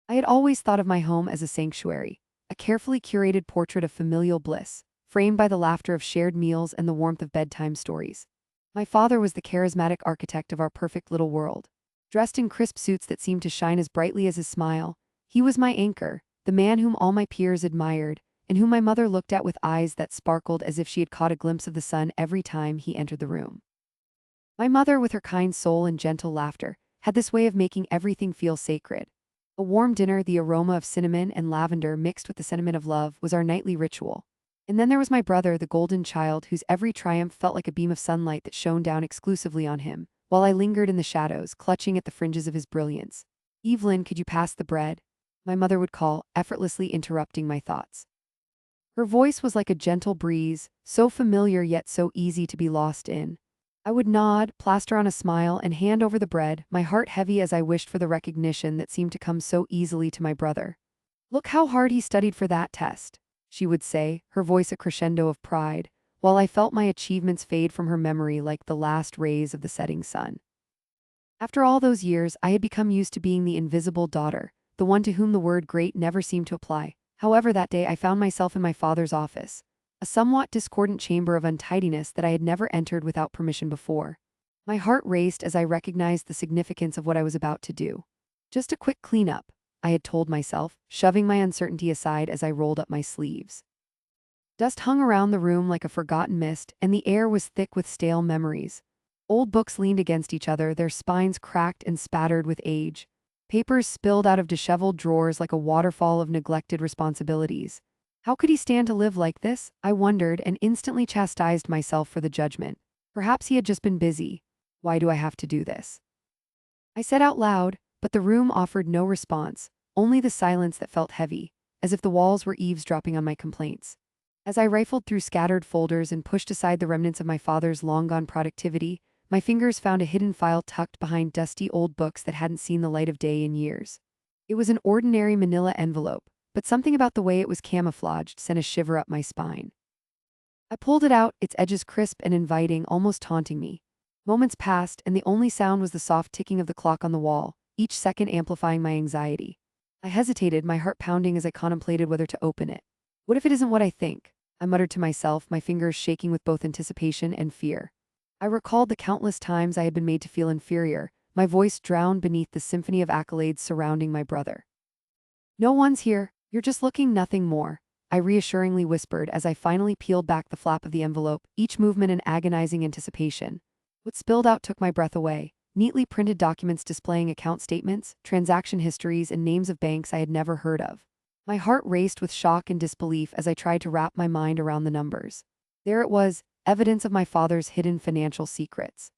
I had always thought of my home as a sanctuary, a carefully curated portrait of familial bliss, framed by the laughter of shared meals and the warmth of bedtime stories. My father was the charismatic architect of our perfect little world. Dressed in crisp suits that seemed to shine as brightly as his smile, he was my anchor, the man whom all my peers admired, and whom my mother looked at with eyes that sparkled as if she had caught a glimpse of the sun every time he entered the room. My mother, with her kind soul and gentle laughter, had this way of making everything feel sacred. A warm dinner, the aroma of cinnamon and lavender mixed with the sentiment of love, was our nightly ritual. And then there was my brother, the golden child, whose every triumph felt like a beam of sunlight that shone down exclusively on him, while I lingered in the shadows, clutching at the fringes of his brilliance. "Evelyn, could you pass the bread?" my mother would call, effortlessly interrupting my thoughts. Her voice was like a gentle breeze, so familiar yet so easy to be lost in. I would nod, plaster on a smile, and hand over the bread, my heart heavy as I wished for the recognition that seemed to come so easily to my brother. "Look how hard he studied for that test," she would say, her voice a crescendo of pride, while I felt my achievements fade from her memory like the last rays of the setting sun. After all those years, I had become used to being the invisible daughter, the one to whom the word great never seemed to apply. However, that day I found myself in my father's office, a somewhat discordant chamber of untidiness that I had never entered without permission before. My heart raced as I recognized the significance of what I was about to do. "Just a quick cleanup," I had told myself, shoving my uncertainty aside as I rolled up my sleeves. Dust hung around the room like a forgotten mist, and the air was thick with stale memories. Old books leaned against each other, their spines cracked and spattered with age. Papers spilled out of disheveled drawers like a waterfall of neglected responsibilities. How could he stand to live like this? I wondered, and instantly chastised myself for the judgment. Perhaps he had just been busy. Why do I have to do this? I said out loud, but the room offered no response, only the silence that felt heavy, as if the walls were eavesdropping on my complaints. As I rifled through scattered folders and pushed aside the remnants of my father's long-gone productivity, my fingers found a hidden file tucked behind dusty old books that hadn't seen the light of day in years. It was an ordinary manila envelope, but something about the way it was camouflaged sent a shiver up my spine. I pulled it out, its edges crisp and inviting, almost taunting me. Moments passed, and the only sound was the soft ticking of the clock on the wall, each second amplifying my anxiety. I hesitated, my heart pounding as I contemplated whether to open it. "What if it isn't what I think?" I muttered to myself, my fingers shaking with both anticipation and fear. I recalled the countless times I had been made to feel inferior, my voice drowned beneath the symphony of accolades surrounding my brother. "No one's here, you're just looking, nothing more," I reassuringly whispered as I finally peeled back the flap of the envelope, each movement in agonizing anticipation. What spilled out took my breath away, neatly printed documents displaying account statements, transaction histories, and names of banks I had never heard of. My heart raced with shock and disbelief as I tried to wrap my mind around the numbers. There it was, evidence of my father's hidden financial secrets.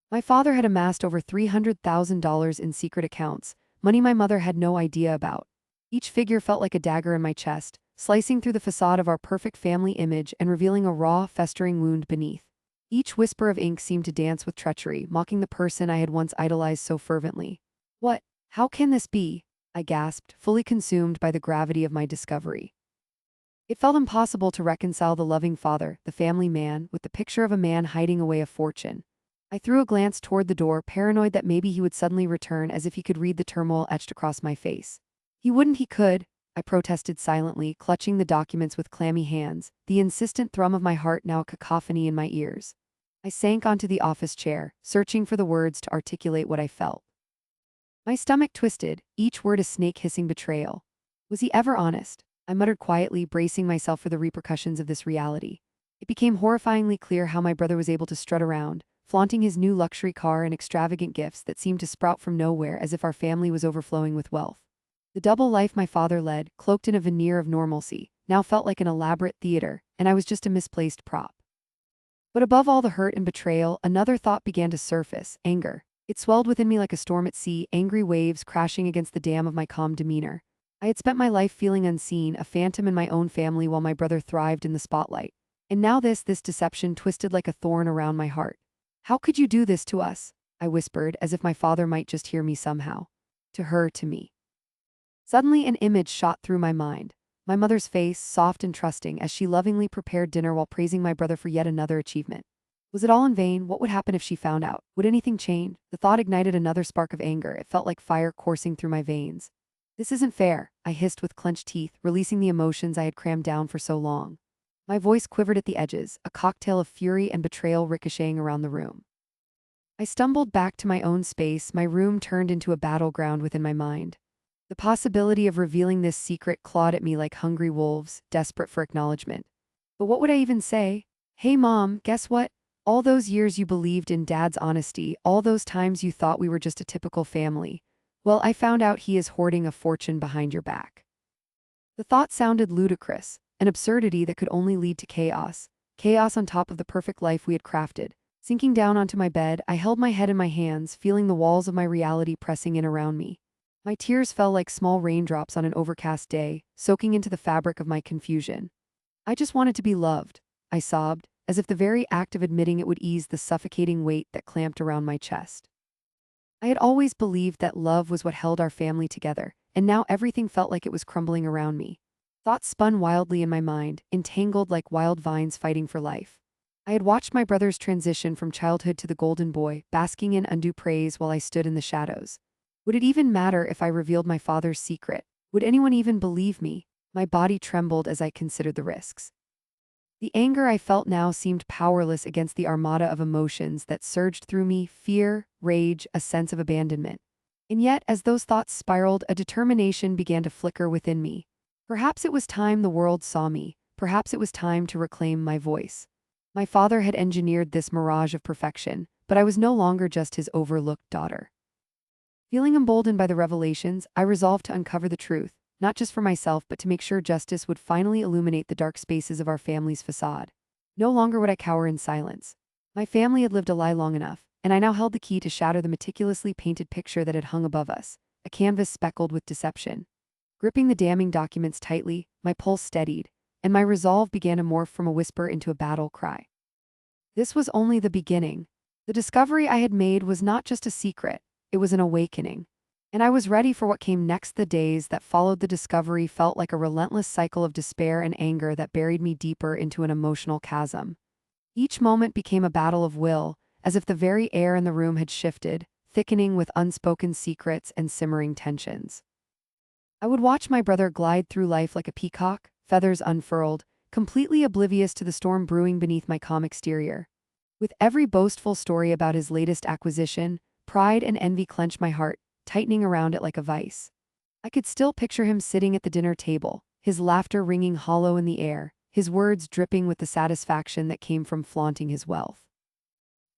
My father had amassed over $300,000 in secret accounts, money my mother had no idea about. Each figure felt like a dagger in my chest, slicing through the facade of our perfect family image and revealing a raw, festering wound beneath. Each whisper of ink seemed to dance with treachery, mocking the person I had once idolized so fervently. "What? How can this be?" I gasped, fully consumed by the gravity of my discovery. It felt impossible to reconcile the loving father, the family man, with the picture of a man hiding away a fortune. I threw a glance toward the door, paranoid that maybe he would suddenly return, as if he could read the turmoil etched across my face. "He wouldn't, he could," I protested silently, clutching the documents with clammy hands, the insistent thrum of my heart now a cacophony in my ears. I sank onto the office chair, searching for the words to articulate what I felt. My stomach twisted, each word a snake-hissing betrayal. Was he ever honest? I muttered quietly, bracing myself for the repercussions of this reality. It became horrifyingly clear how my brother was able to strut around, flaunting his new luxury car and extravagant gifts that seemed to sprout from nowhere, as if our family was overflowing with wealth. The double life my father led, cloaked in a veneer of normalcy, now felt like an elaborate theater, and I was just a misplaced prop. But above all the hurt and betrayal, another thought began to surface: anger. It swelled within me like a storm at sea, angry waves crashing against the dam of my calm demeanor. I had spent my life feeling unseen, a phantom in my own family, while my brother thrived in the spotlight. And now this deception twisted like a thorn around my heart. "How could you do this to us?" I whispered, as if my father might just hear me somehow. To her, to me. Suddenly an image shot through my mind. My mother's face, soft and trusting, as she lovingly prepared dinner while praising my brother for yet another achievement. Was it all in vain? What would happen if she found out? Would anything change? The thought ignited another spark of anger. It felt like fire coursing through my veins. This isn't fair, I hissed with clenched teeth, releasing the emotions I had crammed down for so long. My voice quivered at the edges, a cocktail of fury and betrayal ricocheting around the room. I stumbled back to my own space, my room turned into a battleground within my mind. The possibility of revealing this secret clawed at me like hungry wolves, desperate for acknowledgement. But what would I even say? Hey mom, guess what? All those years you believed in dad's honesty, all those times you thought we were just a typical family. Well, I found out he is hoarding a fortune behind your back. The thought sounded ludicrous, an absurdity that could only lead to chaos. Chaos on top of the perfect life we had crafted. Sinking down onto my bed, I held my head in my hands, feeling the walls of my reality pressing in around me. My tears fell like small raindrops on an overcast day, soaking into the fabric of my confusion. I just wanted to be loved, I sobbed, as if the very act of admitting it would ease the suffocating weight that clamped around my chest. I had always believed that love was what held our family together, and now everything felt like it was crumbling around me. Thoughts spun wildly in my mind, entangled like wild vines fighting for life. I had watched my brother's transition from childhood to the golden boy, basking in undue praise while I stood in the shadows. Would it even matter if I revealed my father's secret? Would anyone even believe me? My body trembled as I considered the risks. The anger I felt now seemed powerless against the armada of emotions that surged through me: fear, rage, a sense of abandonment. And yet, as those thoughts spiraled, a determination began to flicker within me. Perhaps it was time the world saw me. Perhaps it was time to reclaim my voice. My father had engineered this mirage of perfection, but I was no longer just his overlooked daughter. Feeling emboldened by the revelations, I resolved to uncover the truth, not just for myself but to make sure justice would finally illuminate the dark spaces of our family's facade. No longer would I cower in silence. My family had lived a lie long enough, and I now held the key to shatter the meticulously painted picture that had hung above us, a canvas speckled with deception. Gripping the damning documents tightly, my pulse steadied, and my resolve began to morph from a whisper into a battle cry. This was only the beginning. The discovery I had made was not just a secret, it was an awakening. And I was ready for what came next. The days that followed the discovery felt like a relentless cycle of despair and anger that buried me deeper into an emotional chasm. Each moment became a battle of will, as if the very air in the room had shifted, thickening with unspoken secrets and simmering tensions. I would watch my brother glide through life like a peacock, feathers unfurled, completely oblivious to the storm brewing beneath my calm exterior. With every boastful story about his latest acquisition, pride and envy clenched my heart, tightening around it like a vice. I could still picture him sitting at the dinner table, his laughter ringing hollow in the air, his words dripping with the satisfaction that came from flaunting his wealth.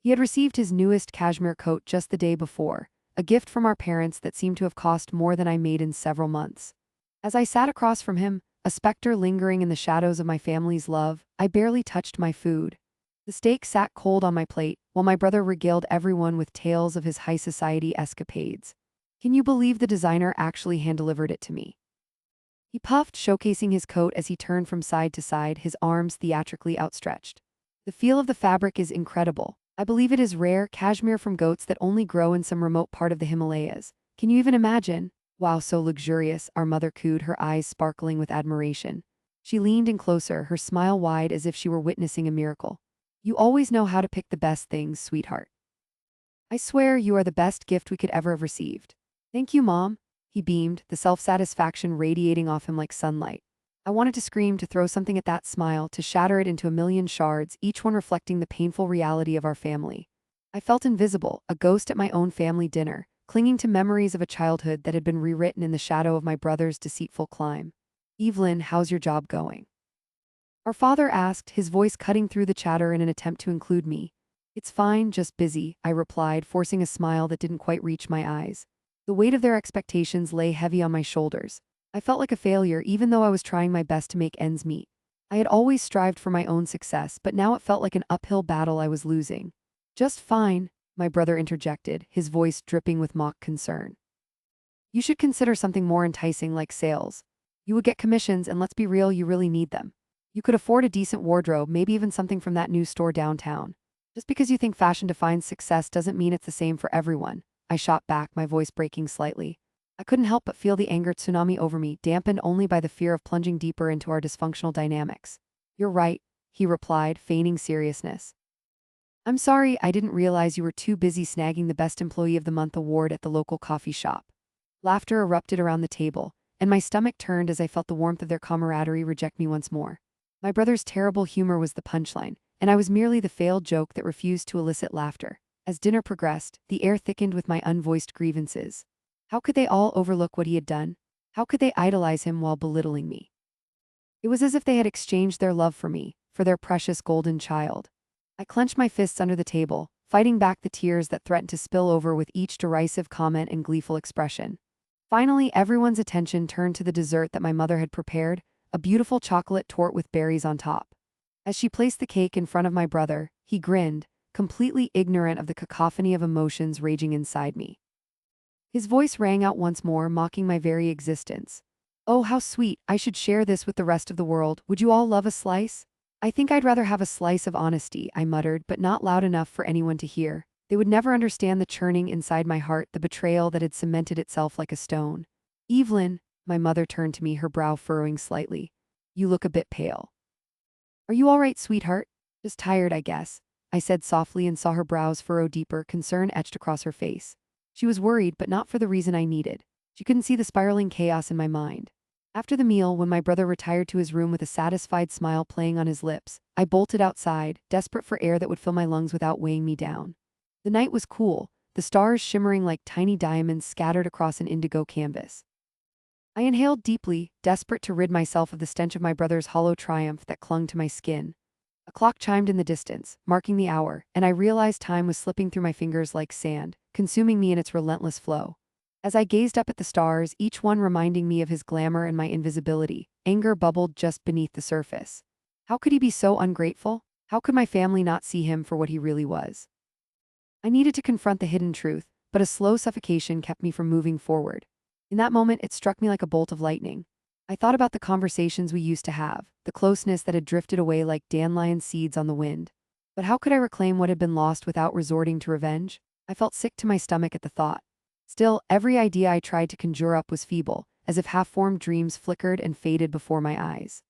He had received his newest cashmere coat just the day before, a gift from our parents that seemed to have cost more than I made in several months. As I sat across from him, a specter lingering in the shadows of my family's love, I barely touched my food. The steak sat cold on my plate, while my brother regaled everyone with tales of his high society escapades. Can you believe the designer actually hand-delivered it to me? He puffed, showcasing his coat as he turned from side to side, his arms theatrically outstretched. The feel of the fabric is incredible. I believe it is rare cashmere from goats that only grow in some remote part of the Himalayas. Can you even imagine? Wow, so luxurious, our mother cooed, her eyes sparkling with admiration. She leaned in closer, her smile wide as if she were witnessing a miracle. You always know how to pick the best things, sweetheart. I swear you are the best gift we could ever have received. Thank you, Mom. He beamed, the self-satisfaction radiating off him like sunlight. I wanted to scream, to throw something at that smile, to shatter it into a million shards, each one reflecting the painful reality of our family. I felt invisible, a ghost at my own family dinner, clinging to memories of a childhood that had been rewritten in the shadow of my brother's deceitful climb. Evelyn, how's your job going? Our father asked, his voice cutting through the chatter in an attempt to include me. It's fine, just busy, I replied, forcing a smile that didn't quite reach my eyes. The weight of their expectations lay heavy on my shoulders. I felt like a failure even though I was trying my best to make ends meet. I had always strived for my own success, but now it felt like an uphill battle I was losing. Just fine, my brother interjected, his voice dripping with mock concern. You should consider something more enticing like sales. You would get commissions, and let's be real, you really need them. You could afford a decent wardrobe, maybe even something from that new store downtown. Just because you think fashion defines success doesn't mean it's the same for everyone. I shot back, my voice breaking slightly. I couldn't help but feel the anger tsunami over me, dampened only by the fear of plunging deeper into our dysfunctional dynamics. You're right, he replied, feigning seriousness. I'm sorry, I didn't realize you were too busy snagging the Best Employee of the Month award at the local coffee shop. Laughter erupted around the table, and my stomach turned as I felt the warmth of their camaraderie reject me once more. My brother's terrible humor was the punchline, and I was merely the failed joke that refused to elicit laughter. As dinner progressed, the air thickened with my unvoiced grievances. How could they all overlook what he had done? How could they idolize him while belittling me? It was as if they had exchanged their love for me, for their precious golden child. I clenched my fists under the table, fighting back the tears that threatened to spill over with each derisive comment and gleeful expression. Finally, everyone's attention turned to the dessert that my mother had prepared, a beautiful chocolate torte with berries on top. As she placed the cake in front of my brother, he grinned, completely ignorant of the cacophony of emotions raging inside me. His voice rang out once more, mocking my very existence. "Oh, how sweet, I should share this with the rest of the world. Would you all love a slice?" "I think I'd rather have a slice of honesty," I muttered, but not loud enough for anyone to hear. They would never understand the churning inside my heart, the betrayal that had cemented itself like a stone. "Evelyn," my mother turned to me, her brow furrowing slightly. "You look a bit pale." "Are you all right, sweetheart?" "Just tired, I guess," I said softly and saw her brows furrow deeper, concern etched across her face. She was worried, but not for the reason I needed. She couldn't see the spiraling chaos in my mind. After the meal, when my brother retired to his room with a satisfied smile playing on his lips, I bolted outside, desperate for air that would fill my lungs without weighing me down. The night was cool, the stars shimmering like tiny diamonds scattered across an indigo canvas. I inhaled deeply, desperate to rid myself of the stench of my brother's hollow triumph that clung to my skin. A clock chimed in the distance, marking the hour, and I realized time was slipping through my fingers like sand, consuming me in its relentless flow. As I gazed up at the stars, each one reminding me of his glamour and my invisibility, anger bubbled just beneath the surface. How could he be so ungrateful? How could my family not see him for what he really was? I needed to confront the hidden truth, but a slow suffocation kept me from moving forward. In that moment, it struck me like a bolt of lightning. I thought about the conversations we used to have, the closeness that had drifted away like dandelion seeds on the wind. But how could I reclaim what had been lost without resorting to revenge? I felt sick to my stomach at the thought. Still, every idea I tried to conjure up was feeble, as if half-formed dreams flickered and faded before my eyes.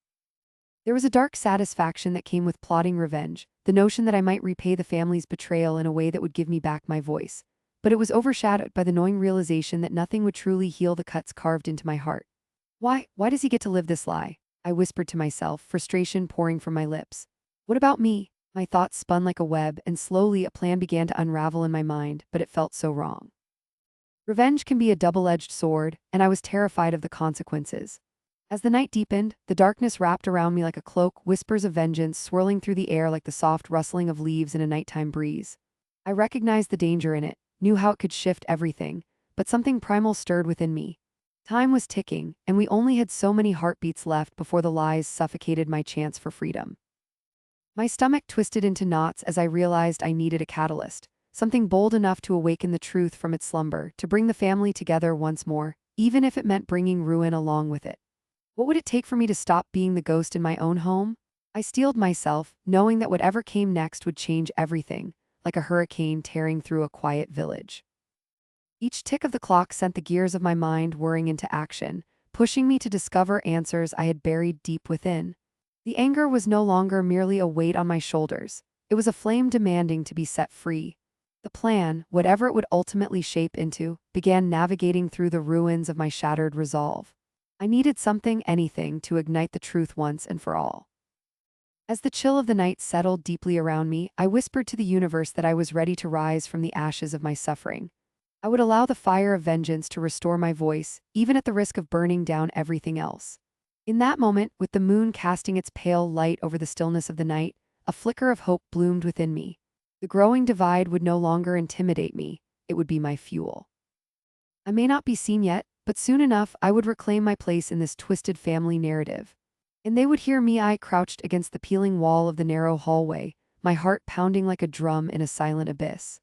There was a dark satisfaction that came with plotting revenge, the notion that I might repay the family's betrayal in a way that would give me back my voice. But it was overshadowed by the gnawing realization that nothing would truly heal the cuts carved into my heart. Why does he get to live this lie?" I whispered to myself, frustration pouring from my lips. "What about me?" My thoughts spun like a web, and slowly a plan began to unravel in my mind, but it felt so wrong. Revenge can be a double-edged sword, and I was terrified of the consequences. As the night deepened, the darkness wrapped around me like a cloak, whispers of vengeance swirling through the air like the soft rustling of leaves in a nighttime breeze. I recognized the danger in it, knew how it could shift everything, but something primal stirred within me. Time was ticking, and we only had so many heartbeats left before the lies suffocated my chance for freedom. My stomach twisted into knots as I realized I needed a catalyst, something bold enough to awaken the truth from its slumber, to bring the family together once more, even if it meant bringing ruin along with it. What would it take for me to stop being the ghost in my own home? I steeled myself, knowing that whatever came next would change everything, like a hurricane tearing through a quiet village. Each tick of the clock sent the gears of my mind whirring into action, pushing me to discover answers I had buried deep within. The anger was no longer merely a weight on my shoulders. It was a flame demanding to be set free. The plan, whatever it would ultimately shape into, began navigating through the ruins of my shattered resolve. I needed something, anything, to ignite the truth once and for all. As the chill of the night settled deeply around me, I whispered to the universe that I was ready to rise from the ashes of my suffering. I would allow the fire of vengeance to restore my voice, even at the risk of burning down everything else. In that moment, with the moon casting its pale light over the stillness of the night, a flicker of hope bloomed within me. The growing divide would no longer intimidate me, it would be my fuel. I may not be seen yet, but soon enough I would reclaim my place in this twisted family narrative. And they would hear me, I crouched against the peeling wall of the narrow hallway, my heart pounding like a drum in a silent abyss.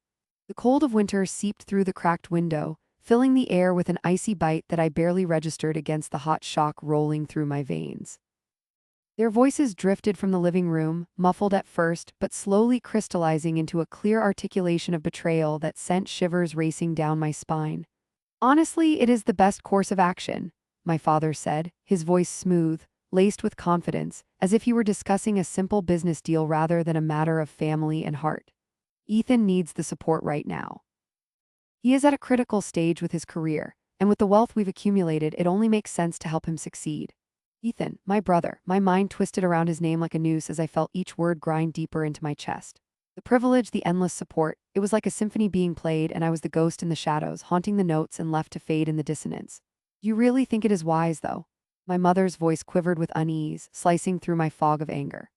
The cold of winter seeped through the cracked window, filling the air with an icy bite that I barely registered against the hot shock rolling through my veins. Their voices drifted from the living room, muffled at first, but slowly crystallizing into a clear articulation of betrayal that sent shivers racing down my spine. "Honestly, it is the best course of action," my father said, his voice smooth, laced with confidence, as if he were discussing a simple business deal rather than a matter of family and heart. "Ethan needs the support right now. He is at a critical stage with his career, and with the wealth we've accumulated, it only makes sense to help him succeed. Ethan, my brother, my mind twisted around his name like a noose as I felt each word grind deeper into my chest. The privilege, the endless support, it was like a symphony being played, and I was the ghost in the shadows, haunting the notes and left to fade in the dissonance. Do you really think it is wise, though? My mother's voice quivered with unease, slicing through my fog of anger.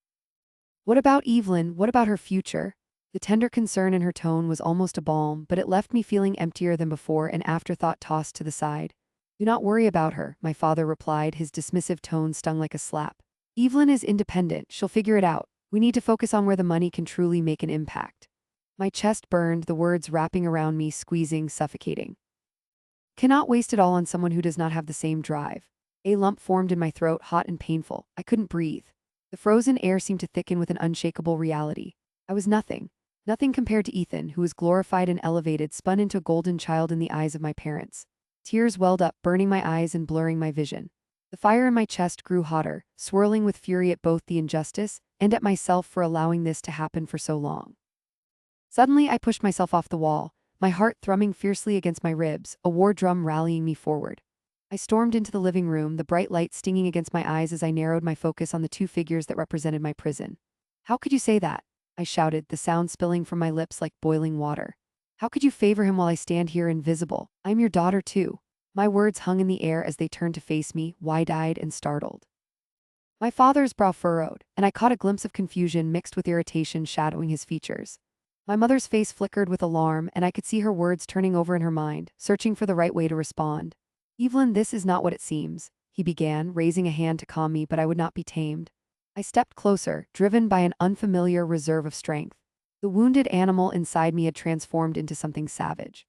What about Evelyn? What about her future? The tender concern in her tone was almost a balm, but it left me feeling emptier than before, an afterthought tossed to the side. Do not worry about her, my father replied, his dismissive tone stung like a slap. Evelyn is independent, she'll figure it out. We need to focus on where the money can truly make an impact. My chest burned, the words wrapping around me, squeezing, suffocating. Cannot waste it all on someone who does not have the same drive. A lump formed in my throat, hot and painful. I couldn't breathe. The frozen air seemed to thicken with an unshakable reality. I was nothing. Nothing compared to Ethan, who was glorified and elevated, spun into a golden child in the eyes of my parents. Tears welled up, burning my eyes and blurring my vision. The fire in my chest grew hotter, swirling with fury at both the injustice and at myself for allowing this to happen for so long. Suddenly, I pushed myself off the wall, my heart thrumming fiercely against my ribs, a war drum rallying me forward. I stormed into the living room, the bright light stinging against my eyes as I narrowed my focus on the two figures that represented my prison. How could you say that? I shouted, the sound spilling from my lips like boiling water. How could you favor him while I stand here invisible? I'm your daughter too. My words hung in the air as they turned to face me, wide-eyed and startled. My father's brow furrowed, and I caught a glimpse of confusion mixed with irritation shadowing his features. My mother's face flickered with alarm, and I could see her words turning over in her mind, searching for the right way to respond. Evelyn, this is not what it seems, he began, raising a hand to calm me, but I would not be tamed. I stepped closer, driven by an unfamiliar reserve of strength. The wounded animal inside me had transformed into something savage.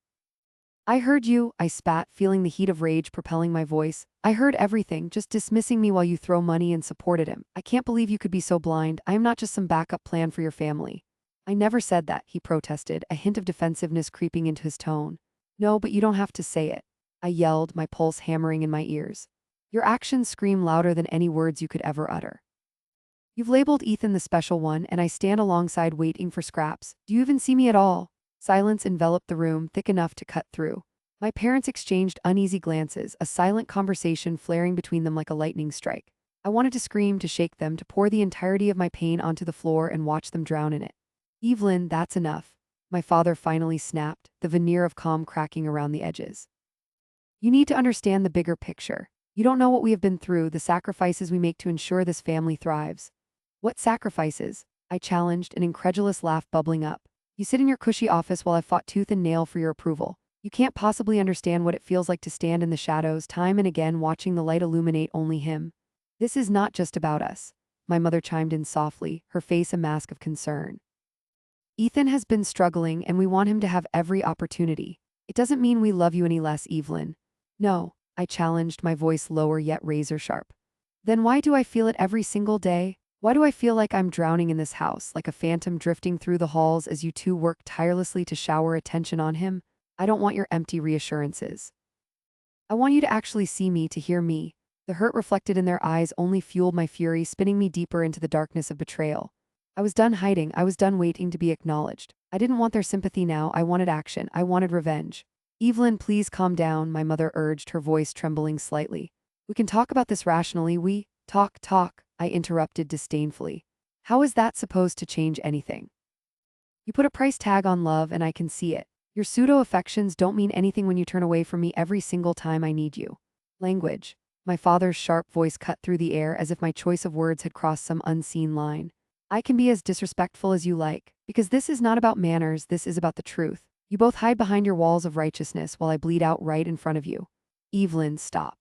I heard you, I spat, feeling the heat of rage propelling my voice. I heard everything, just dismissing me while you throw money and supported him. I can't believe you could be so blind. I am not just some backup plan for your family. I never said that, he protested, a hint of defensiveness creeping into his tone. No, but you don't have to say it. I yelled, my pulse hammering in my ears. Your actions scream louder than any words you could ever utter. You've labeled Ethan the special one, and I stand alongside waiting for scraps. Do you even see me at all? Silence enveloped the room, thick enough to cut through. My parents exchanged uneasy glances, a silent conversation flaring between them like a lightning strike. I wanted to scream, to shake them, to pour the entirety of my pain onto the floor and watch them drown in it. Evelyn, that's enough. My father finally snapped, the veneer of calm cracking around the edges. You need to understand the bigger picture. You don't know what we have been through, the sacrifices we make to ensure this family thrives. What sacrifices? I challenged, an incredulous laugh bubbling up. You sit in your cushy office while I fought tooth and nail for your approval. You can't possibly understand what it feels like to stand in the shadows time and again watching the light illuminate only him. This is not just about us. My mother chimed in softly, her face a mask of concern. Ethan has been struggling and we want him to have every opportunity. It doesn't mean we love you any less, Evelyn. No, I challenged, my voice lower yet razor sharp. Then why do I feel it every single day? Why do I feel like I'm drowning in this house, like a phantom drifting through the halls as you two work tirelessly to shower attention on him? I don't want your empty reassurances. I want you to actually see me, to hear me. The hurt reflected in their eyes only fueled my fury, spinning me deeper into the darkness of betrayal. I was done hiding, I was done waiting to be acknowledged. I didn't want their sympathy now, I wanted action, I wanted revenge. Evelyn, please calm down, my mother urged, her voice trembling slightly. We can talk about this rationally, talk, I interrupted disdainfully. How is that supposed to change anything? You put a price tag on love and I can see it. Your pseudo-affections don't mean anything when you turn away from me every single time I need you. Language. My father's sharp voice cut through the air as if my choice of words had crossed some unseen line. I can be as disrespectful as you like, because this is not about manners, this is about the truth. You both hide behind your walls of righteousness while I bleed out right in front of you. Evelyn, stop.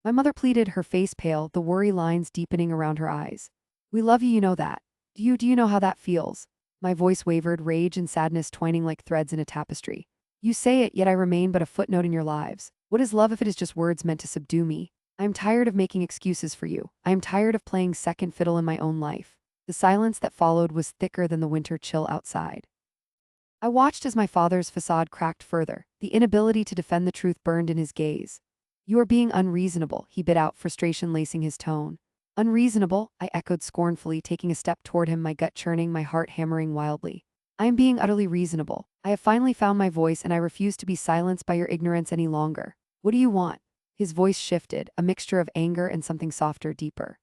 My mother pleaded, her face pale, the worry lines deepening around her eyes. We love you, you know that. Do you know how that feels? My voice wavered, rage and sadness twining like threads in a tapestry. You say it, yet I remain but a footnote in your lives. What is love if it is just words meant to subdue me? I am tired of making excuses for you. I am tired of playing second fiddle in my own life. The silence that followed was thicker than the winter chill outside. I watched as my father's facade cracked further. The inability to defend the truth burned in his gaze. You are being unreasonable, he bit out, frustration lacing his tone. Unreasonable, I echoed scornfully, taking a step toward him, my gut churning, my heart hammering wildly. I am being utterly reasonable. I have finally found my voice and I refuse to be silenced by your ignorance any longer. What do you want? His voice shifted, a mixture of anger and something softer, deeper.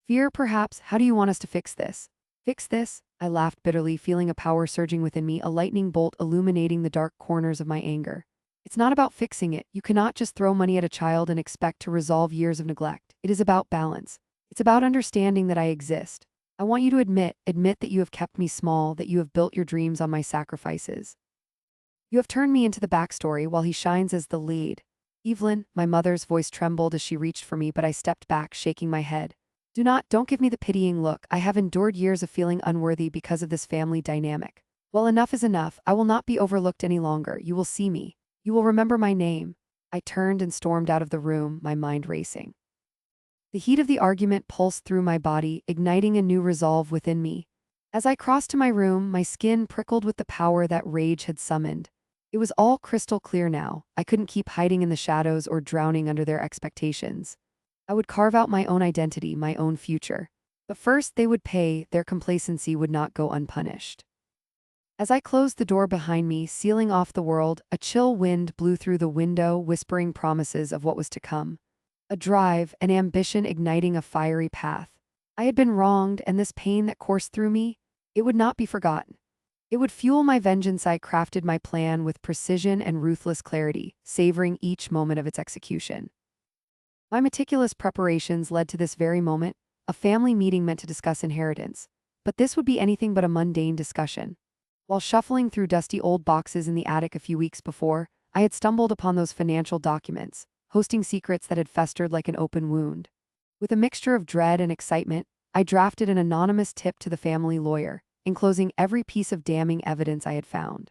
Fear, perhaps. How do you want us to fix this? Fix this? I laughed bitterly, feeling a power surging within me, a lightning bolt illuminating the dark corners of my anger. It's not about fixing it. You cannot just throw money at a child and expect to resolve years of neglect. It is about balance. It's about understanding that I exist. I want you to admit that you have kept me small, that you have built your dreams on my sacrifices. You have turned me into the backstory while he shines as the lead. Evelyn, my mother's voice trembled as she reached for me, but I stepped back, shaking my head. Don't give me the pitying look. I have endured years of feeling unworthy because of this family dynamic. Well, enough is enough. I will not be overlooked any longer. You will see me. You will remember my name. I turned and stormed out of the room, my mind racing. The heat of the argument pulsed through my body, igniting a new resolve within me. As I crossed to my room, my skin prickled with the power that rage had summoned. It was all crystal clear now. I couldn't keep hiding in the shadows or drowning under their expectations. I would carve out my own identity, my own future. But first they would pay, their complacency would not go unpunished. As I closed the door behind me, sealing off the world, a chill wind blew through the window, whispering promises of what was to come. A drive, an ambition igniting a fiery path. I had been wronged, and this pain that coursed through me, it would not be forgotten. It would fuel my vengeance. I crafted my plan with precision and ruthless clarity, savoring each moment of its execution. My meticulous preparations led to this very moment, a family meeting meant to discuss inheritance. But this would be anything but a mundane discussion. While shuffling through dusty old boxes in the attic a few weeks before, I had stumbled upon those financial documents, hosting secrets that had festered like an open wound. With a mixture of dread and excitement, I drafted an anonymous tip to the family lawyer, enclosing every piece of damning evidence I had found.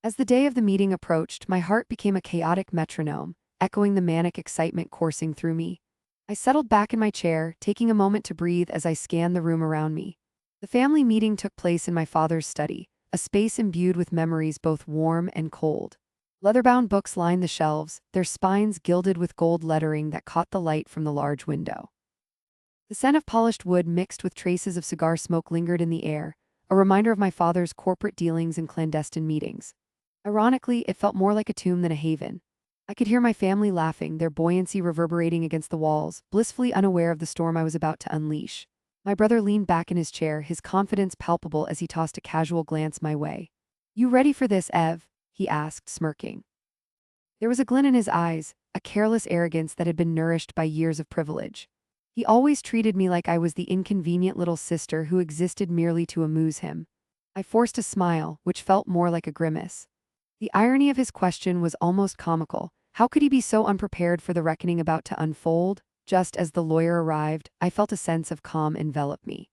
As the day of the meeting approached, my heart became a chaotic metronome, echoing the manic excitement coursing through me. I settled back in my chair, taking a moment to breathe as I scanned the room around me. The family meeting took place in my father's study, a space imbued with memories both warm and cold. Leather-bound books lined the shelves, their spines gilded with gold lettering that caught the light from the large window. The scent of polished wood mixed with traces of cigar smoke lingered in the air, a reminder of my father's corporate dealings and clandestine meetings. Ironically, it felt more like a tomb than a haven. I could hear my family laughing, their buoyancy reverberating against the walls, blissfully unaware of the storm I was about to unleash. My brother leaned back in his chair, his confidence palpable as he tossed a casual glance my way. "You ready for this, Ev?" he asked, smirking. There was a glint in his eyes, a careless arrogance that had been nourished by years of privilege. He always treated me like I was the inconvenient little sister who existed merely to amuse him. I forced a smile, which felt more like a grimace. The irony of his question was almost comical. How could he be so unprepared for the reckoning about to unfold? Just as the lawyer arrived, I felt a sense of calm envelop me.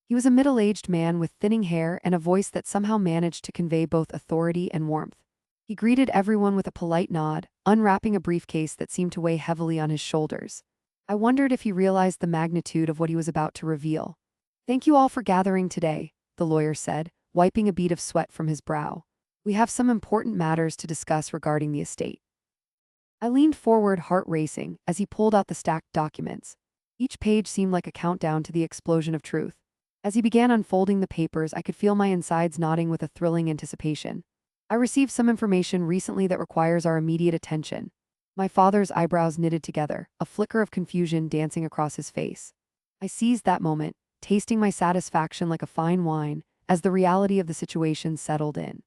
He was a middle-aged man with thinning hair and a voice that somehow managed to convey both authority and warmth. He greeted everyone with a polite nod, unwrapping a briefcase that seemed to weigh heavily on his shoulders. I wondered if he realized the magnitude of what he was about to reveal. "Thank you all for gathering today," the lawyer said, wiping a bead of sweat from his brow. "We have some important matters to discuss regarding the estate." I leaned forward, heart racing, as he pulled out the stacked documents. Each page seemed like a countdown to the explosion of truth. As he began unfolding the papers, I could feel my insides nodding with a thrilling anticipation. "I received some information recently that requires our immediate attention." My father's eyebrows knitted together, a flicker of confusion dancing across his face. I seized that moment, tasting my satisfaction like a fine wine, as the reality of the situation settled in.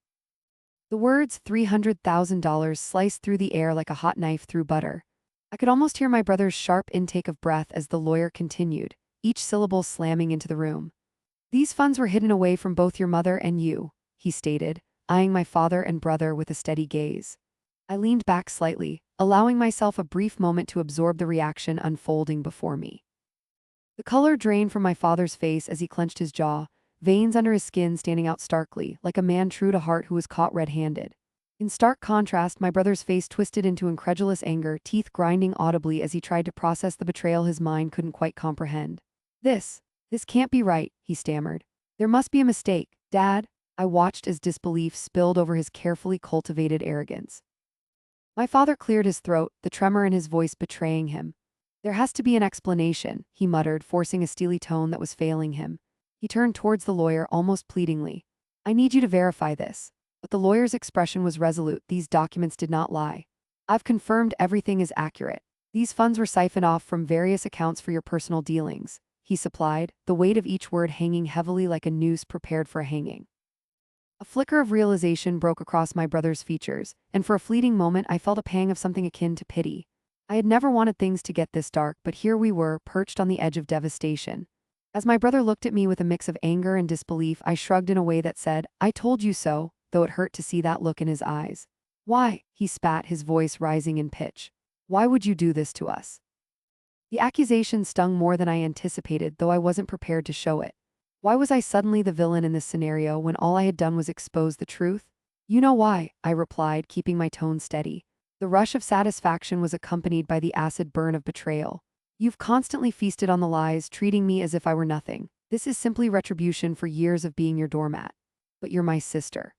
The words $300,000 sliced through the air like a hot knife through butter. I could almost hear my brother's sharp intake of breath as the lawyer continued, each syllable slamming into the room. "These funds were hidden away from both your mother and you," he stated, eyeing my father and brother with a steady gaze. I leaned back slightly, allowing myself a brief moment to absorb the reaction unfolding before me. The color drained from my father's face as he clenched his jaw, veins under his skin standing out starkly, like a man true to heart who was caught red-handed. In stark contrast, my brother's face twisted into incredulous anger, teeth grinding audibly as he tried to process the betrayal his mind couldn't quite comprehend. This can't be right," he stammered. "There must be a mistake, Dad." I watched as disbelief spilled over his carefully cultivated arrogance. My father cleared his throat, the tremor in his voice betraying him. "There has to be an explanation," he muttered, forcing a steely tone that was failing him. He turned towards the lawyer almost pleadingly. "I need you to verify this." But the lawyer's expression was resolute. These documents did not lie. I've confirmed everything is accurate. These funds were siphoned off from various accounts for your personal dealings, he supplied, the weight of each word hanging heavily like a noose prepared for a hanging. A flicker of realization broke across my brother's features, and for a fleeting moment I felt a pang of something akin to pity. I had never wanted things to get this dark, but here we were, perched on the edge of devastation. As my brother looked at me with a mix of anger and disbelief, I shrugged in a way that said, "I told you so," though it hurt to see that look in his eyes. "Why?" he spat, his voice rising in pitch. "Why would you do this to us?" The accusation stung more than I anticipated, though I wasn't prepared to show it. Why was I suddenly the villain in this scenario when all I had done was expose the truth? "You know why," I replied, keeping my tone steady. The rush of satisfaction was accompanied by the acid burn of betrayal. "You've constantly feasted on the lies, treating me as if I were nothing. This is simply retribution for years of being your doormat. But you're my sister."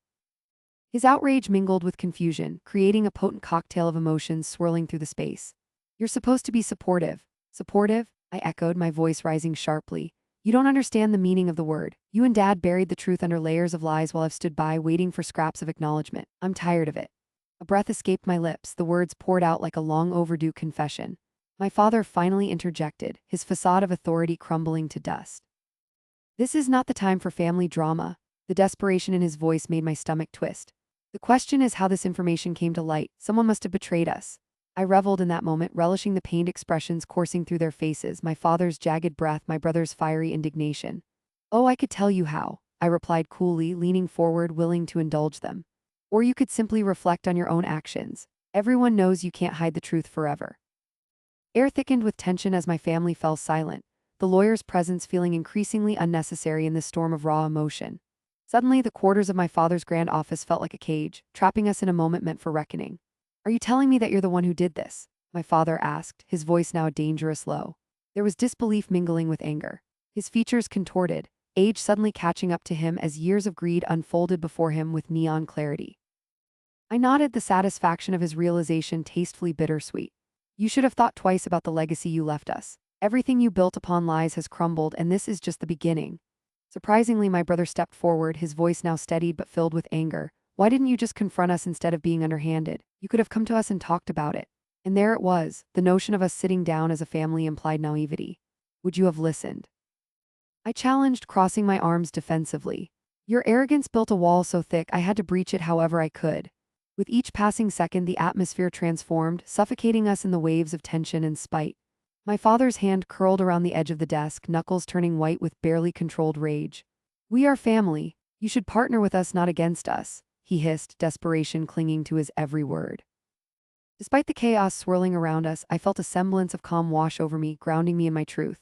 His outrage mingled with confusion, creating a potent cocktail of emotions swirling through the space. "You're supposed to be supportive." "Supportive?" I echoed, my voice rising sharply. "You don't understand the meaning of the word. You and Dad buried the truth under layers of lies while I've stood by waiting for scraps of acknowledgement. I'm tired of it." A breath escaped my lips, the words poured out like a long overdue confession. My father finally interjected, his facade of authority crumbling to dust. "This is not the time for family drama." The desperation in his voice made my stomach twist. "The question is how this information came to light. Someone must have betrayed us." I reveled in that moment, relishing the pained expressions coursing through their faces, my father's jagged breath, my brother's fiery indignation. "Oh, I could tell you how," I replied coolly, leaning forward, willing to indulge them. "Or you could simply reflect on your own actions. Everyone knows you can't hide the truth forever." Air thickened with tension as my family fell silent, the lawyer's presence feeling increasingly unnecessary in this storm of raw emotion. Suddenly, the quarters of my father's grand office felt like a cage, trapping us in a moment meant for reckoning. "Are you telling me that you're the one who did this?" my father asked, his voice now a dangerous low. There was disbelief mingling with anger. His features contorted, age suddenly catching up to him as years of greed unfolded before him with neon clarity. I nodded, the satisfaction of his realization tastefully bittersweet. "You should have thought twice about the legacy you left us. Everything you built upon lies has crumbled, and this is just the beginning." Surprisingly, my brother stepped forward, his voice now steadied but filled with anger. "Why didn't you just confront us instead of being underhanded? You could have come to us and talked about it." And there it was, the notion of us sitting down as a family implied naivety. "Would you have listened?" I challenged, crossing my arms defensively. "Your arrogance built a wall so thick I had to breach it however I could." With each passing second, the atmosphere transformed, suffocating us in the waves of tension and spite. My father's hand curled around the edge of the desk, knuckles turning white with barely controlled rage. "We are family. You should partner with us, not against us," he hissed, desperation clinging to his every word. Despite the chaos swirling around us, I felt a semblance of calm wash over me, grounding me in my truth.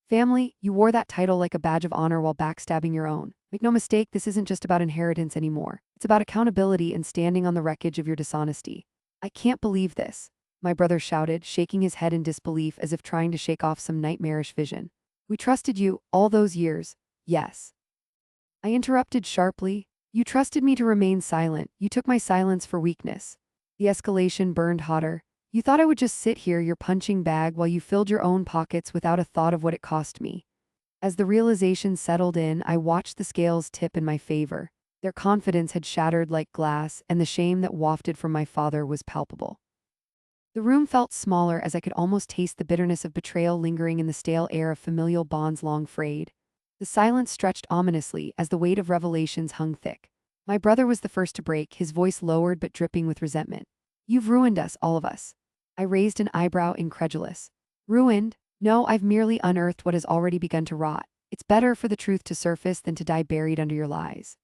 "Family, you wore that title like a badge of honor while backstabbing your own. Make no mistake, this isn't just about inheritance anymore. It's about accountability and standing on the wreckage of your dishonesty." "I can't believe this," my brother shouted, shaking his head in disbelief as if trying to shake off some nightmarish vision. "We trusted you all those years." "Yes," I interrupted sharply. "You trusted me to remain silent. You took my silence for weakness." The escalation burned hotter. "You thought I would just sit here, your punching bag, while you filled your own pockets without a thought of what it cost me." As the realization settled in, I watched the scales tip in my favor. Their confidence had shattered like glass, and the shame that wafted from my father was palpable. The room felt smaller as I could almost taste the bitterness of betrayal lingering in the stale air of familial bonds long frayed. The silence stretched ominously as the weight of revelations hung thick. My brother was the first to break, his voice lowered but dripping with resentment. "You've ruined us, all of us." I raised an eyebrow, incredulous. "Ruined? No, I've merely unearthed what has already begun to rot. It's better for the truth to surface than to die buried under your lies."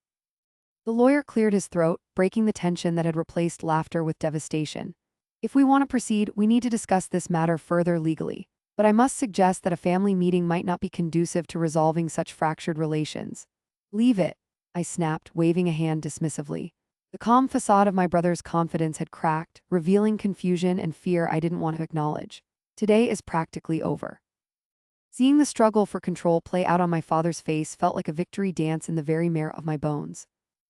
The lawyer cleared his throat, breaking the tension that had replaced laughter with devastation. "If we want to proceed, we need to discuss this matter further legally. But I must suggest that a family meeting might not be conducive to resolving such fractured relations." "Leave it," I snapped, waving a hand dismissively. The calm facade of my brother's confidence had cracked, revealing confusion and fear I didn't want to acknowledge. Today is practically over. Seeing the struggle for control play out on my father's face felt like a victory dance in the very marrow of my bones.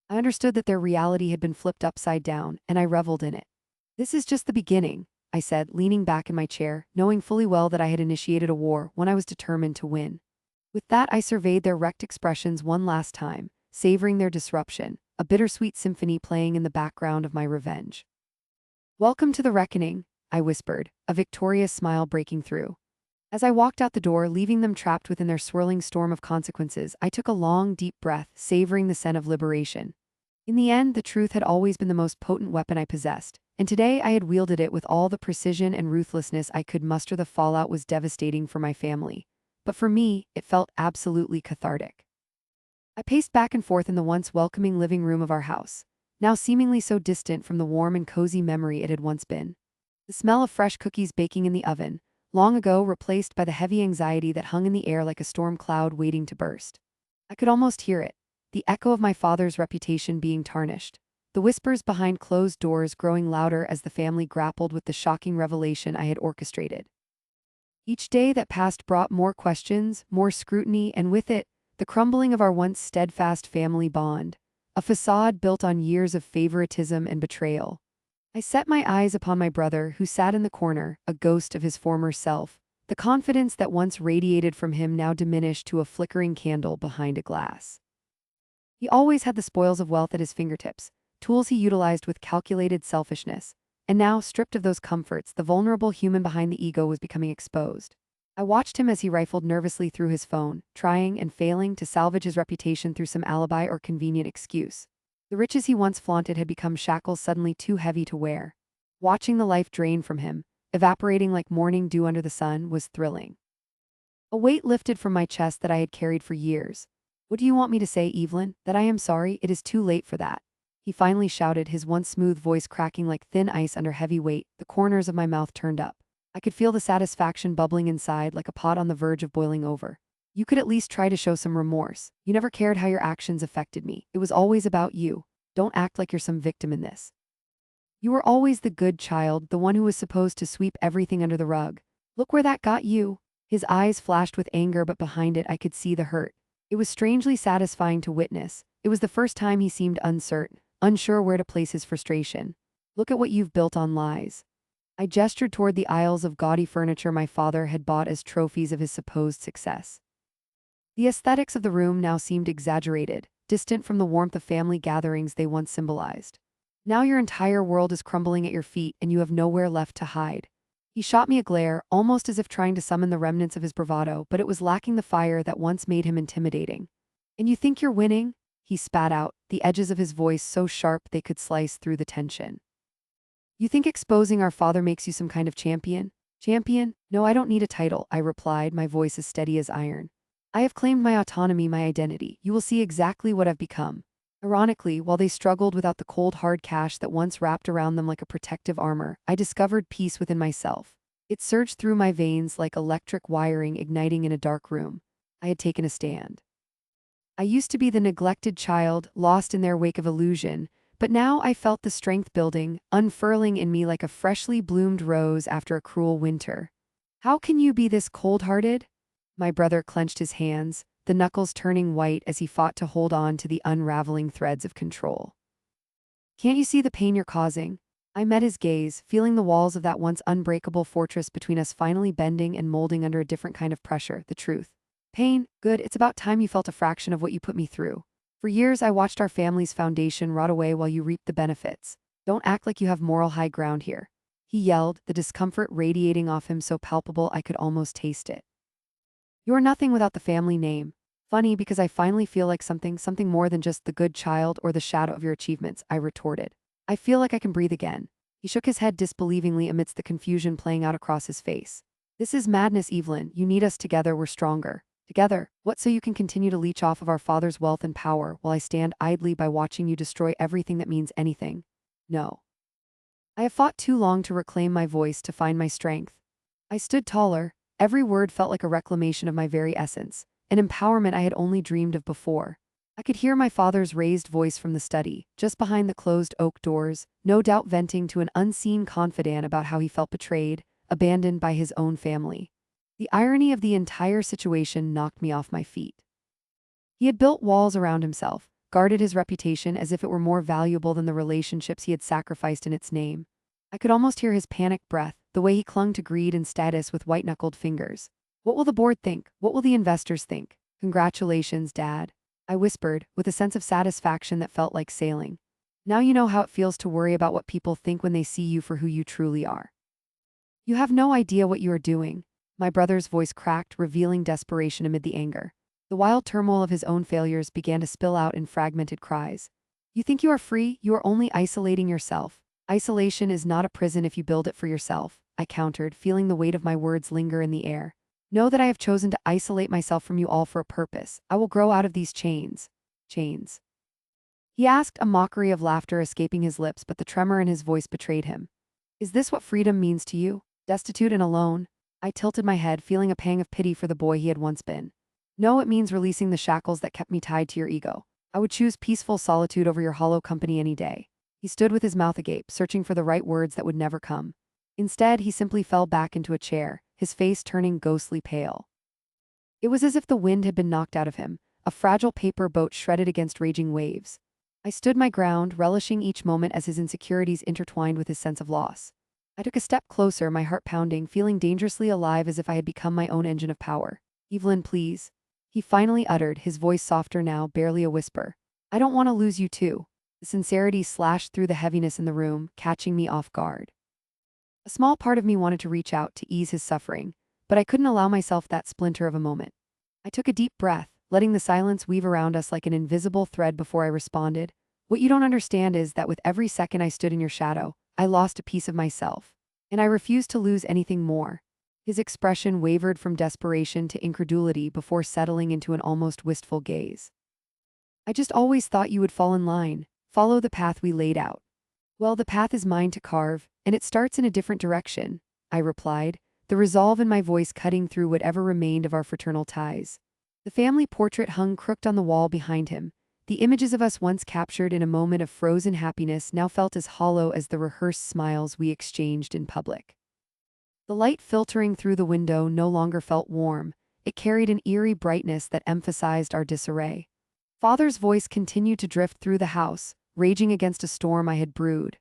I understood that their reality had been flipped upside down, and I reveled in it. "This is just the beginning," I said, leaning back in my chair, knowing fully well that I had initiated a war when I was determined to win. With that, I surveyed their wrecked expressions one last time, savoring their disruption, a bittersweet symphony playing in the background of my revenge. Welcome to the reckoning, I whispered, a victorious smile breaking through. As I walked out the door, leaving them trapped within their swirling storm of consequences, I took a long, deep breath, savoring the scent of liberation. In the end, the truth had always been the most potent weapon I possessed, and today I had wielded it with all the precision and ruthlessness I could muster. The fallout was devastating for my family, but for me, it felt absolutely cathartic. I paced back and forth in the once welcoming living room of our house, now seemingly so distant from the warm and cozy memory it had once been. The smell of fresh cookies baking in the oven, long ago replaced by the heavy anxiety that hung in the air like a storm cloud waiting to burst. I could almost hear it, the echo of my father's reputation being tarnished, the whispers behind closed doors growing louder as the family grappled with the shocking revelation I had orchestrated. Each day that passed brought more questions, more scrutiny, and with it, the crumbling of our once steadfast family bond, a facade built on years of favoritism and betrayal. I set my eyes upon my brother, who sat in the corner, a ghost of his former self. The confidence that once radiated from him now diminished to a flickering candle behind a glass. He always had the spoils of wealth at his fingertips, tools he utilized with calculated selfishness. And now, stripped of those comforts, the vulnerable human behind the ego was becoming exposed. I watched him as he rifled nervously through his phone, trying and failing to salvage his reputation through some alibi or convenient excuse. The riches he once flaunted had become shackles suddenly too heavy to wear. Watching the life drain from him, evaporating like morning dew under the sun, was thrilling. A weight lifted from my chest that I had carried for years. What do you want me to say, Evelyn? That I am sorry? It is too late for that. He finally shouted, his once smooth voice cracking like thin ice under heavy weight, the corners of my mouth turned up. I could feel the satisfaction bubbling inside like a pot on the verge of boiling over. You could at least try to show some remorse. You never cared how your actions affected me. It was always about you. Don't act like you're some victim in this. You were always the good child, the one who was supposed to sweep everything under the rug. Look where that got you. His eyes flashed with anger, but behind it I could see the hurt. It was strangely satisfying to witness. It was the first time he seemed uncertain, unsure where to place his frustration. Look at what you've built on lies. I gestured toward the aisles of gaudy furniture my father had bought as trophies of his supposed success. The aesthetics of the room now seemed exaggerated, distant from the warmth of family gatherings they once symbolized. Now your entire world is crumbling at your feet and you have nowhere left to hide. He shot me a glare, almost as if trying to summon the remnants of his bravado, but it was lacking the fire that once made him intimidating. And you think you're winning? He spat out, the edges of his voice so sharp they could slice through the tension. You think exposing our father makes you some kind of champion? Champion? No, I don't need a title, I replied, my voice as steady as iron. I have claimed my autonomy, my identity. You will see exactly what I've become. Ironically, while they struggled without the cold hard cash that once wrapped around them like a protective armor, I discovered peace within myself. It surged through my veins like electric wiring igniting in a dark room. I had taken a stand. I used to be the neglected child, lost in their wake of illusion, but now I felt the strength building, unfurling in me like a freshly bloomed rose after a cruel winter. How can you be this cold-hearted? My brother clenched his hands, the knuckles turning white as he fought to hold on to the unraveling threads of control. Can't you see the pain you're causing? I met his gaze, feeling the walls of that once unbreakable fortress between us finally bending and molding under a different kind of pressure. The truth. Pain? Good, it's about time you felt a fraction of what you put me through. For years I watched our family's foundation rot away while you reaped the benefits. Don't act like you have moral high ground here. He yelled, the discomfort radiating off him so palpable I could almost taste it. You're nothing without the family name. Funny because I finally feel like something more than just the good child or the shadow of your achievements, I retorted. I feel like I can breathe again. He shook his head disbelievingly amidst the confusion playing out across his face. This is madness, Evelyn. You need us together, we're stronger. Together, what, so you can continue to leech off of our father's wealth and power while I stand idly by watching you destroy everything that means anything? No. I have fought too long to reclaim my voice, to find my strength. I stood taller. Every word felt like a reclamation of my very essence, an empowerment I had only dreamed of before. I could hear my father's raised voice from the study, just behind the closed oak doors, no doubt venting to an unseen confidant about how he felt betrayed, abandoned by his own family. The irony of the entire situation knocked me off my feet. He had built walls around himself, guarded his reputation as if it were more valuable than the relationships he had sacrificed in its name. I could almost hear his panicked breath, the way he clung to greed and status with white-knuckled fingers. What will the board think? What will the investors think? Congratulations, Dad, I whispered, with a sense of satisfaction that felt like sailing. Now you know how it feels to worry about what people think when they see you for who you truly are. You have no idea what you are doing. My brother's voice cracked, revealing desperation amid the anger. The wild turmoil of his own failures began to spill out in fragmented cries. You think you are free? You are only isolating yourself. Isolation is not a prison if you build it for yourself, I countered, feeling the weight of my words linger in the air. Know that I have chosen to isolate myself from you all for a purpose. I will grow out of these chains. Chains. He asked, a mockery of laughter escaping his lips, but the tremor in his voice betrayed him. Is this what freedom means to you? Destitute and alone? I tilted my head, feeling a pang of pity for the boy he had once been. No, it means releasing the shackles that kept me tied to your ego. I would choose peaceful solitude over your hollow company any day. He stood with his mouth agape, searching for the right words that would never come. Instead, he simply fell back into a chair, his face turning ghostly pale. It was as if the wind had been knocked out of him, a fragile paper boat shredded against raging waves. I stood my ground, relishing each moment as his insecurities intertwined with his sense of loss. I took a step closer, my heart pounding, feeling dangerously alive as if I had become my own engine of power. Evelyn, please. He finally uttered, his voice softer now, barely a whisper. I don't want to lose you too. The sincerity slashed through the heaviness in the room, catching me off guard. A small part of me wanted to reach out to ease his suffering, but I couldn't allow myself that splinter of a moment. I took a deep breath, letting the silence weave around us like an invisible thread before I responded. What you don't understand is that with every second I stood in your shadow, I lost a piece of myself. And I refused to lose anything more. His expression wavered from desperation to incredulity before settling into an almost wistful gaze. I just always thought you would fall in line, follow the path we laid out. Well, the path is mine to carve, and it starts in a different direction, I replied, the resolve in my voice cutting through whatever remained of our fraternal ties. The family portrait hung crooked on the wall behind him. The images of us once captured in a moment of frozen happiness now felt as hollow as the rehearsed smiles we exchanged in public. The light filtering through the window no longer felt warm. It carried an eerie brightness that emphasized our disarray. Father's voice continued to drift through the house, raging against a storm I had brewed.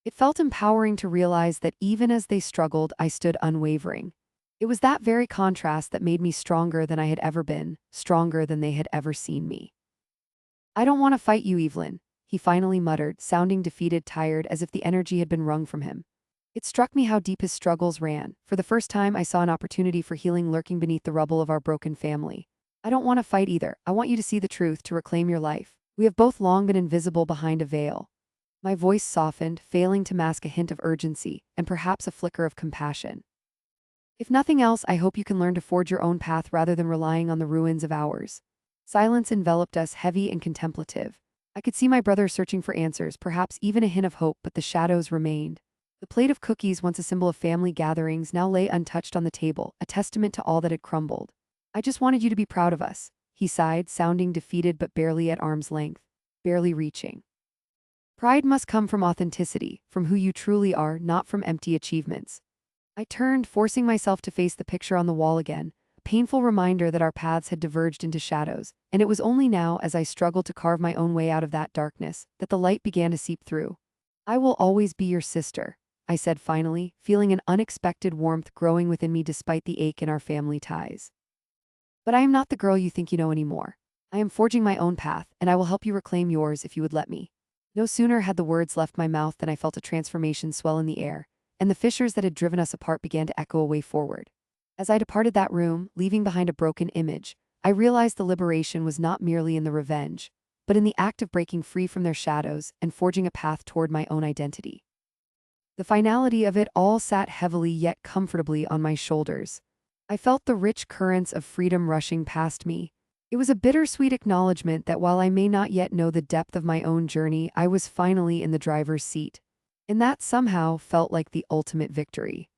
It felt empowering to realize that even as they struggled, I stood unwavering. It was that very contrast that made me stronger than I had ever been, stronger than they had ever seen me. I don't want to fight you, Evelyn, he finally muttered, sounding defeated, tired, as if the energy had been wrung from him. It struck me how deep his struggles ran. For the first time, I saw an opportunity for healing lurking beneath the rubble of our broken family. I don't want to fight either. I want you to see the truth, to reclaim your life. We have both long been invisible behind a veil. My voice softened, failing to mask a hint of urgency, and perhaps a flicker of compassion. If nothing else, I hope you can learn to forge your own path rather than relying on the ruins of ours. Silence enveloped us, heavy and contemplative. I could see my brother searching for answers, perhaps even a hint of hope, but the shadows remained. The plate of cookies, once a symbol of family gatherings, now lay untouched on the table, a testament to all that had crumbled. I just wanted you to be proud of us, he sighed, sounding defeated but barely at arm's length, barely reaching. Pride must come from authenticity, from who you truly are, not from empty achievements. I turned, forcing myself to face the picture on the wall again, a painful reminder that our paths had diverged into shadows, and it was only now, as I struggled to carve my own way out of that darkness, that the light began to seep through. I will always be your sister, I said finally, feeling an unexpected warmth growing within me despite the ache in our family ties. But I am not the girl you think you know anymore. I am forging my own path, and I will help you reclaim yours if you would let me. No sooner had the words left my mouth than I felt a transformation swell in the air, and the fissures that had driven us apart began to echo a way forward. As I departed that room, leaving behind a broken image, I realized the liberation was not merely in the revenge, but in the act of breaking free from their shadows and forging a path toward my own identity. The finality of it all sat heavily yet comfortably on my shoulders. I felt the rich currents of freedom rushing past me. It was a bittersweet acknowledgement that while I may not yet know the depth of my own journey, I was finally in the driver's seat. And that somehow felt like the ultimate victory.